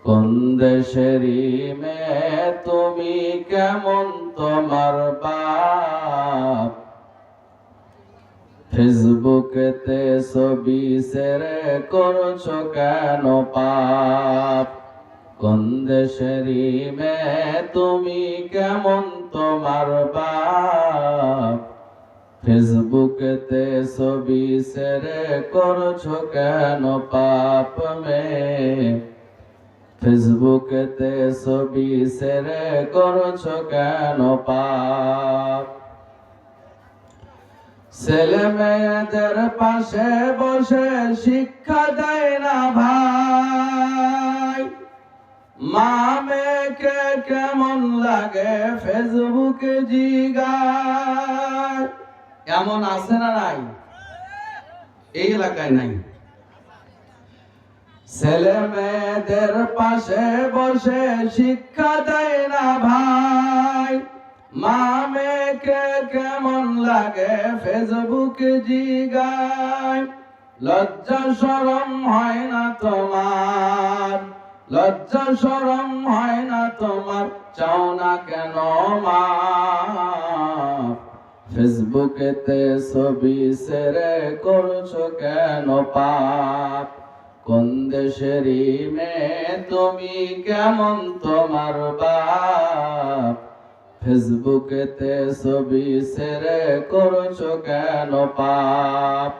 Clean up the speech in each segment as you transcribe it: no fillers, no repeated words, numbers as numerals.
কোন দেশেরই মেয়ে তুমি, কেমন তোমার বাপ? ফেসবুকেতে ছবি শেয়ার করছো কেন পাপ? কোন দেশেরই মেয়ে তুমি, কেমন তোমার বাপ? ফেসবুকেতে ছবি শেয়ার করছো কেন পাপ মেয়ে? ফেসবুকেতে ছবি শেয়ার করছো কেন পাপ? ছেলে মেয়েদের পাশে বসে শিক্ষা দেয় না ভাই। মা মেয়েকে কেমন লাগে ফেসবুকে জিগায়। এমন আছে না নাই? এই এলাকায় নাই। ছেলে মেয়েদের পাশে বসে শিক্ষা দেয় না ভাই। মা মেয়েকে কেমন লাগে ফেসবুকে জিগায়। লজ্জা শরম হয় না তোমার? লজ্জা শরম হয় না তোমার? চাও না কেন মা? ফেসবুকেতে ছবি শেয়ার করছো কেন পাপ? কোন দেশেরই মেয়ে তুমি, কেমন তোমার বাপ? ফেসবুকেতে ছবি শেয়ার করছো কেন পাপ?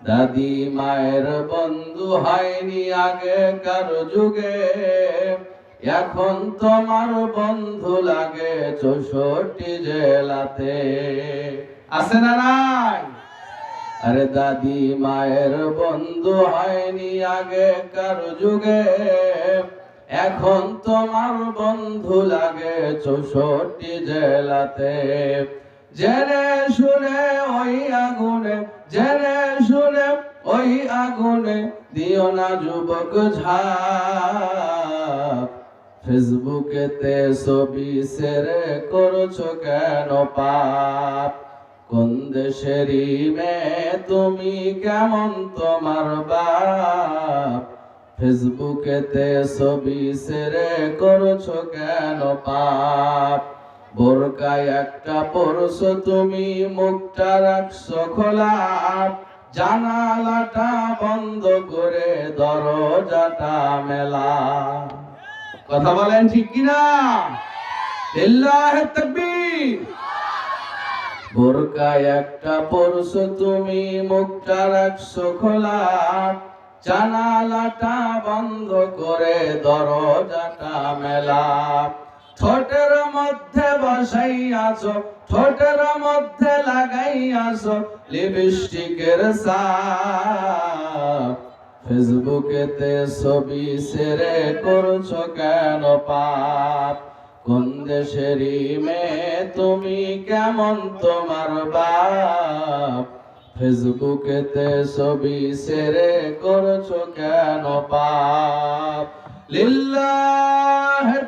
দাদি মায়ের বন্ধু হয়নি আগেকার যুগে, এখন তোমার বন্ধু লাগে 64 জেলাতে। আছে না নাই? আরে দাদি মায়ের বন্ধু হয়নি আগেকার যুগে, এখন তোমার বন্ধু লাগে 64 জেলাতে। জেনে শুনে ওই আগুনে, জেনে শুনে ওই আগুনে দিও না যুবক ঝাঁপ। ফেসবুকেতে ছবি শেয়ার করছো কেন পাপ? কোন দেশেরই মেয়ে তুমি, কেমন তোমার বাপ? ফেসবুকেতে ছবি শেয়ার করছো কেন পাপ? বোরকায় একটা পরছো তুমি, মুখটা রাখছো খোলা, জানালাটা বন্ধ করে দরজাটা মেলা। কথা বলেন ঠিক কিনা? লিল্লাহি তাকবীর। বোরকায় একটা পরছো তুমি, মুখটা রাখছো খোলা, জানালাটা বন্ধ করে দরজাটা মেলা। ঠোঁটের মধ্যে বসাইয়াছো, ঠোঁটের মধ্যে লাগাইয়াছো লিপস্টিকের ছাপ। ফেসবুকেতে ছবি শেয়ার করছো কেন পাপ? কোন দেশেরই মেয়ে তুমি, কেমন তোমার বাপ? ফেসবুকেতে ছবি শেয়ার করছো কেন পাপ? লিল্লাহি